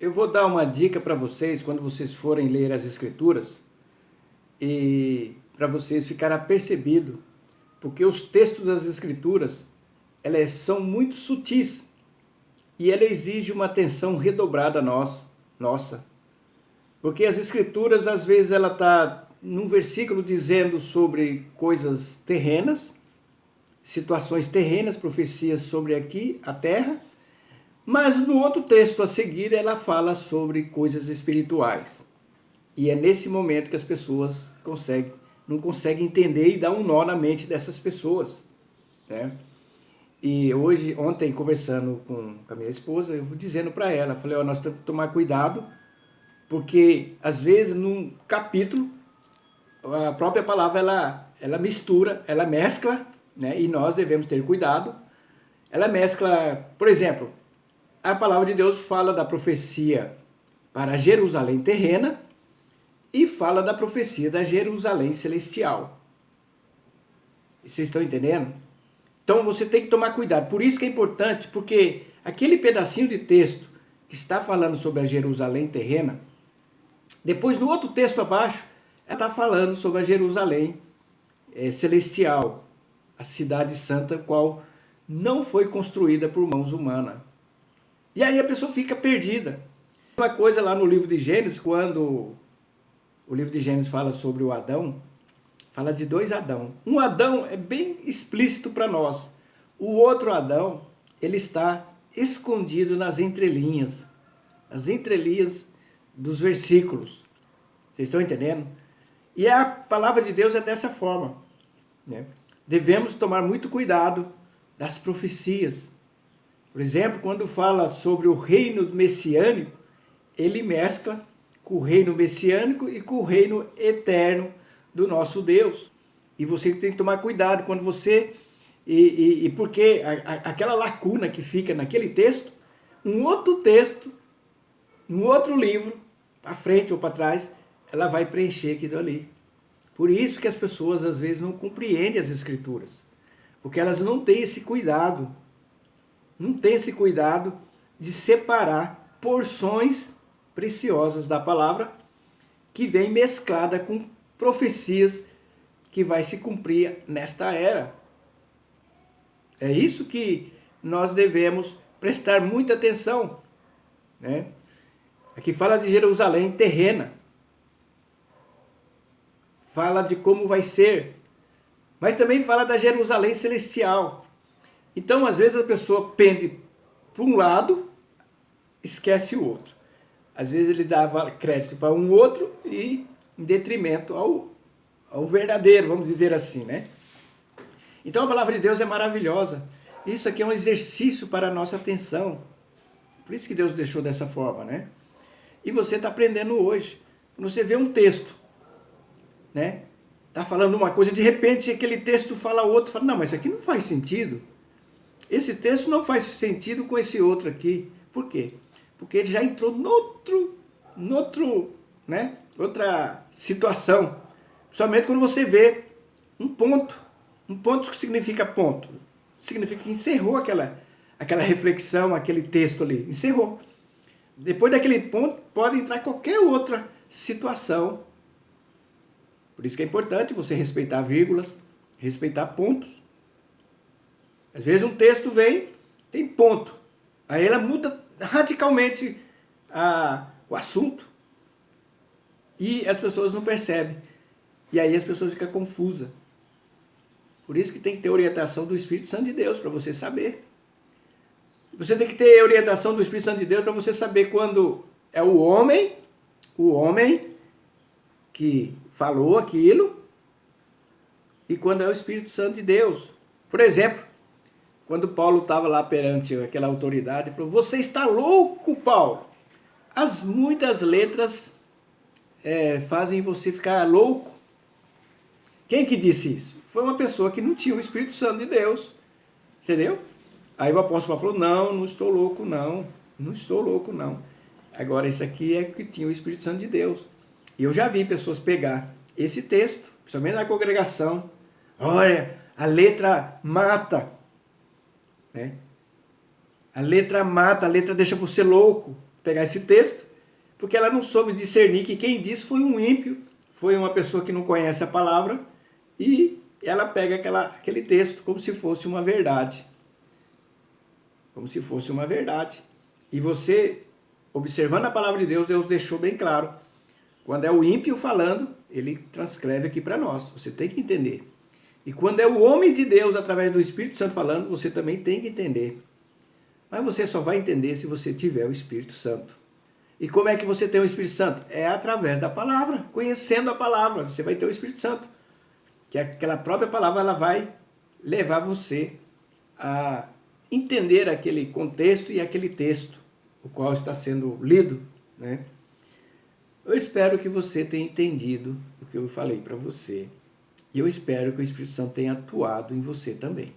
Eu vou dar uma dica para vocês quando vocês forem ler as Escrituras e para vocês ficarem apercebidos, porque os textos das Escrituras elas são muito sutis e ela exige uma atenção redobrada nossa, porque as Escrituras às vezes ela está num versículo dizendo sobre coisas terrenas, situações terrenas, profecias sobre aqui a terra. Mas no outro texto a seguir ela fala sobre coisas espirituais. E é nesse momento que as pessoas não conseguem entender e dar um nó na mente dessas pessoas, né? E ontem, conversando com a minha esposa, eu vou dizendo para ela, falei, nós temos que tomar cuidado, porque às vezes num capítulo, a própria palavra ela mistura, ela mescla, né? E nós devemos ter cuidado. Ela mescla, por exemplo, a palavra de Deus fala da profecia para Jerusalém terrena e fala da profecia da Jerusalém celestial. Vocês estão entendendo? Então você tem que tomar cuidado. Por isso que é importante, porque aquele pedacinho de texto que está falando sobre a Jerusalém terrena, depois no outro texto abaixo, ela está falando sobre a Jerusalém celestial, a cidade santa, qual não foi construída por mãos humanas. E aí a pessoa fica perdida. Uma coisa lá no livro de Gênesis, quando o livro de Gênesis fala sobre o Adão, fala de dois Adão. Um Adão é bem explícito para nós. O outro Adão, ele está escondido nas entrelinhas dos versículos. Vocês estão entendendo? E a palavra de Deus é dessa forma, né? Devemos tomar muito cuidado das profecias. Por exemplo, quando fala sobre o reino messiânico, ele mescla com o reino messiânico e com o reino eterno do nosso Deus. E você tem que tomar cuidado quando você... porque aquela lacuna que fica naquele texto, um outro texto, um outro livro, para frente ou para trás, ela vai preencher aquilo ali. Por isso que as pessoas às vezes não compreendem as Escrituras. Porque elas não têm esse cuidado. Não tem esse cuidado de separar porções preciosas da palavra que vem mesclada com profecias que vai se cumprir nesta era. É isso que nós devemos prestar muita atenção, né? Aqui fala de Jerusalém terrena. Fala de como vai ser. Mas também fala da Jerusalém celestial. Então, às vezes, a pessoa pende para um lado, esquece o outro. Às vezes, ele dava crédito para um outro e em detrimento ao verdadeiro, vamos dizer assim, né? Então, a palavra de Deus é maravilhosa. Isso aqui é um exercício para a nossa atenção. Por isso que Deus deixou dessa forma, né? E você está aprendendo hoje. Quando você vê um texto, né? Está falando uma coisa, de repente, aquele texto fala outro. Fala, não, mas isso aqui não faz sentido. Esse texto não faz sentido com esse outro aqui. Por quê? Porque ele já entrou né? Outra situação. Somente quando você vê um ponto. Um ponto que significa ponto. Significa que encerrou aquela reflexão, aquele texto ali. Encerrou. Depois daquele ponto pode entrar qualquer outra situação. Por isso que é importante você respeitar vírgulas, respeitar pontos. Às vezes um texto vem, tem ponto. Aí ela muda radicalmente o assunto. E as pessoas não percebem. E aí as pessoas ficam confusas. Por isso que tem que ter orientação do Espírito Santo de Deus, para você saber. Você tem que ter orientação do Espírito Santo de Deus para você saber quando é o homem que falou aquilo, e quando é o Espírito Santo de Deus. Por exemplo, quando Paulo estava lá perante aquela autoridade, ele falou, você está louco, Paulo? As muitas letras fazem você ficar louco. Quem que disse isso? Foi uma pessoa que não tinha o Espírito Santo de Deus. Entendeu? Aí o apóstolo Paulo falou, não estou louco não. Não estou louco não. Agora isso aqui é que tinha o Espírito Santo de Deus. E eu já vi pessoas pegar esse texto, principalmente na congregação. Olha, a letra mata. Né? A letra mata, a letra deixa você louco. pegar esse texto, porque ela não soube discernir que quem disse foi um ímpio, foi uma pessoa que não conhece a palavra, e ela pega aquele texto como se fosse uma verdade. Como se fosse uma verdade. E você, observando a palavra de Deus, Deus deixou bem claro. Quando é o ímpio falando, ele transcreve aqui para nós. Você tem que entender. E quando é o homem de Deus, através do Espírito Santo falando, você também tem que entender. Mas você só vai entender se você tiver o Espírito Santo. E como é que você tem o Espírito Santo? É através da palavra, conhecendo a palavra. Você vai ter o Espírito Santo. Que aquela própria palavra ela vai levar você a entender aquele contexto e aquele texto, o qual está sendo lido, né? Eu espero que você tenha entendido o que eu falei para você. E eu espero que o Espírito Santo tenha atuado em você também.